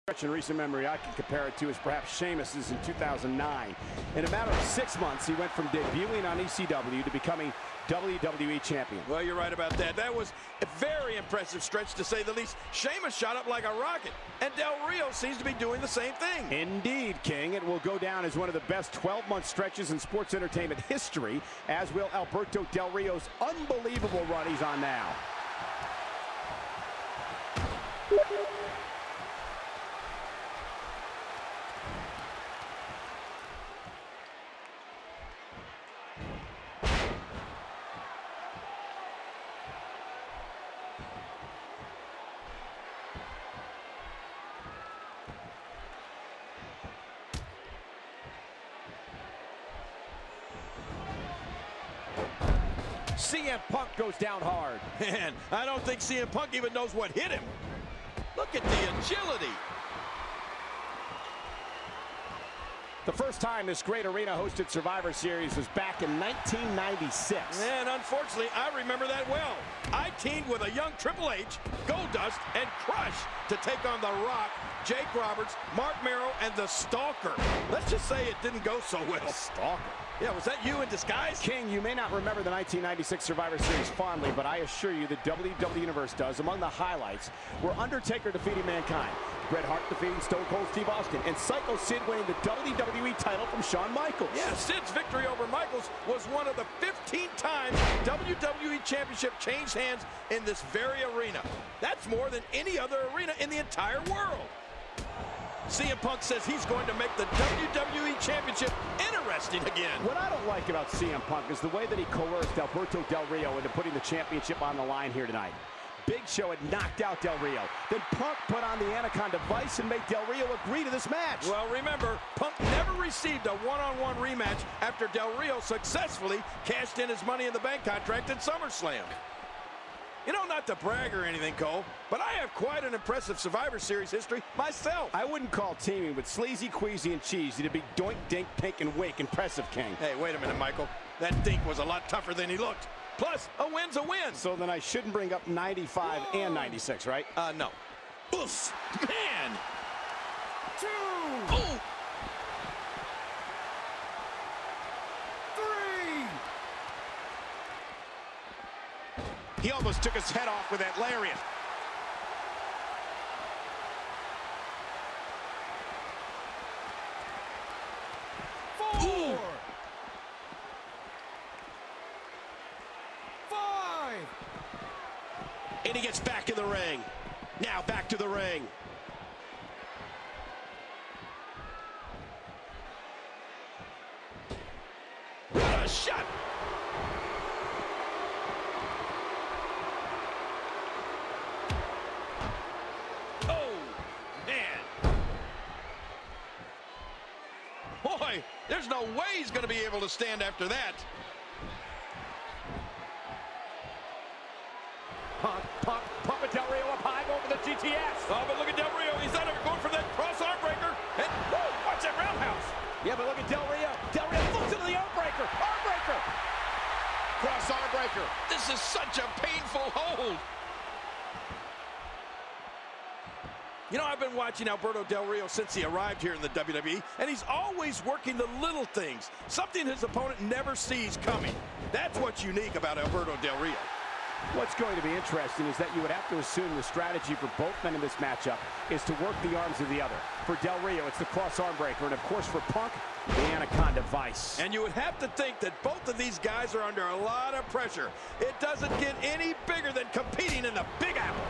In recent memory I can compare it to is perhaps Sheamus's in 2009. In a matter of 6 months, he went from debuting on ECW to becoming WWE champion. Well, you're right about that. That was a very impressive stretch, to say the least. Sheamus shot up like a rocket, and Del Rio seems to be doing the same thing. Indeed, King. It will go down as one of the best 12-month stretches in sports entertainment history, as will Alberto Del Rio's unbelievable run he's on now. CM Punk goes down hard. Man, I don't think CM Punk even knows what hit him. Look at the agility. The first time this great arena hosted Survivor Series was back in 1996. And unfortunately, I remember that well. I teamed with a young Triple H, Goldust, and Crush to take on The Rock, Jake Roberts, Mark Merrow, and The Stalker. Let's just say it didn't go so well. Stalker? Yeah, was that you in disguise? King, you may not remember the 1996 Survivor Series fondly, but I assure you the WWE Universe does. Among the highlights were Undertaker defeating Mankind, Bret Hart defeating Stone Cold Steve Austin, and Psycho Sid winning the WWE title from Shawn Michaels. Yeah, Sid's victory over Michaels was one of the 15 times WWE Championship changed hands in this very arena. That's more than any other arena in the entire world. CM Punk says he's going to make the WWE Championship interesting again. What I don't like about CM Punk is the way that he coerced Alberto Del Rio into putting the championship on the line here tonight. Big Show had knocked out Del Rio. Then Punk put on the Anaconda Vice and made Del Rio agree to this match. Well, remember, Punk never received a one-on-one rematch after Del Rio successfully cashed in his Money in the Bank contract at SummerSlam. You know, not to brag or anything, Cole, but I have quite an impressive Survivor Series history myself. I wouldn't call teaming with Sleazy, Queasy, and Cheesy to be doink, dink, pink, and wink impressive, King. Hey, wait a minute, Michael. That dink was a lot tougher than he looked. Plus, a win's a win. So then I shouldn't bring up 95 and 96, right? No. Oof, man. 2. Oh. 3. He almost took his head off with that lariat. Ooh. 5. And he gets back in the ring. Now back to the ring. What a shot. Boy, there's no way he's going to be able to stand after that. Pumping Del Rio up high, going for the GTS. Oh, but look at Del Rio. He's not ever going for that cross arm breaker. And whoa, watch that roundhouse. Yeah, but look at Del Rio. Del Rio looks into the arm breaker. Arm breaker. Cross arm breaker. This is such a painful hold. You know, I've been watching Alberto Del Rio since he arrived here in the WWE, and he's always working the little things, something his opponent never sees coming. That's what's unique about Alberto Del Rio. What's going to be interesting is that you would have to assume the strategy for both men in this matchup is to work the arms of the other. For Del Rio, it's the cross arm breaker, and of course for Punk, the Anaconda Vice. And you would have to think that both of these guys are under a lot of pressure. It doesn't get any bigger than competing in the Big Apple.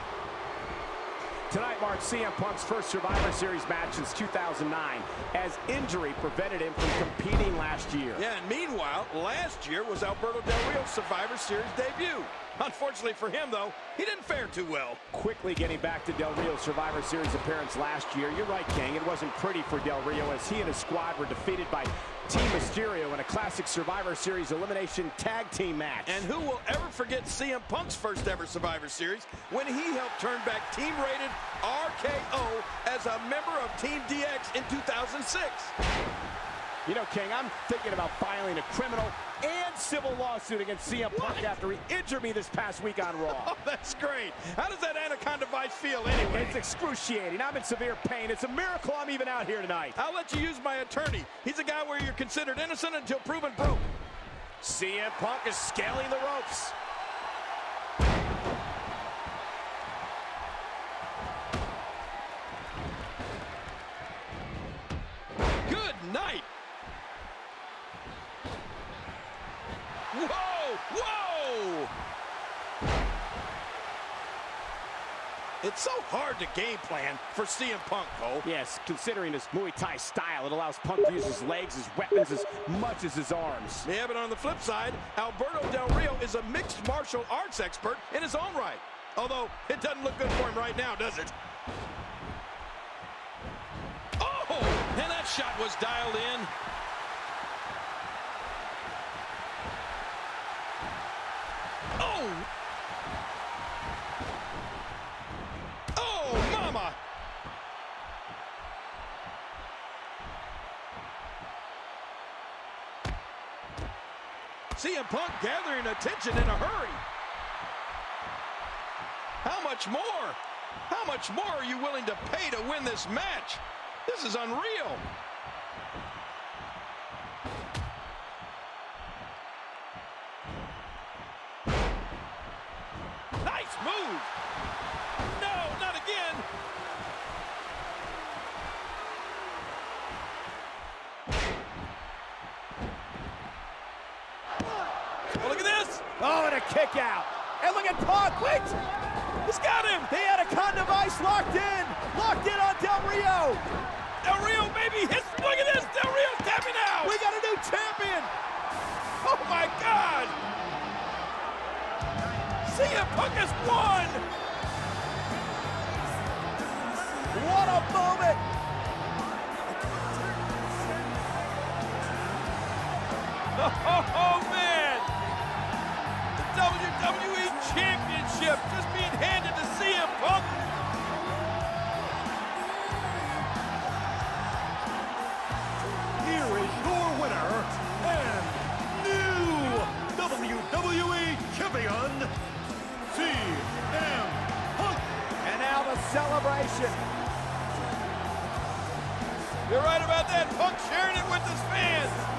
Tonight marks CM Punk's first Survivor Series match since 2009, as injury prevented him from competing last year. Yeah, and meanwhile, last year was Alberto Del Rio's Survivor Series debut. Unfortunately for him, though, he didn't fare too well. Quickly getting back to Del Rio's Survivor Series appearance last year, you're right, King, it wasn't pretty for Del Rio as he and his squad were defeated by Team Mysterio in a classic Survivor Series elimination tag team match. And who will ever forget CM Punk's first ever Survivor Series when he helped turn back team-rated RKO as a member of Team DX in 2006. You know, King, I'm thinking about filing a criminal and civil lawsuit against CM Punk after he injured me this past week on Raw. Oh, that's great. How does that anaconda vice feel anyway? It's excruciating. I'm in severe pain. It's a miracle I'm even out here tonight. I'll let you use my attorney. He's a guy where you're considered innocent until proven broke. CM Punk is scaling the ropes. Good night. Whoa! Whoa! It's so hard to game plan for CM Punk, Cole. Yes, considering his Muay Thai style, it allows Punk to use his legs, his weapons, as much as his arms. Yeah, but on the flip side, Alberto Del Rio is a mixed martial arts expert in his own right. Although, it doesn't look good for him right now, does it? Oh! And that shot was dialed in. Oh! Oh, mama! CM Punk gathering attention in a hurry. How much more? How much more are you willing to pay to win this match? This is unreal. Nice move. No, not again. Oh, look at this. Oh, and a kick out. And look at Punk. Wait. He's got him. The anaconda vice locked in. Locked in on Del Rio. Del Rio maybe hits. Look at this. Del Rio's tapping out. We got a new champion. Oh, my God. CM Punk has won. What a moment. Oh, man. The WWE Championship just being handed to CM Punk. Here is your winner and new WWE Champion, CM Punk. And now the celebration. You're right about that. Punk sharing it with his fans.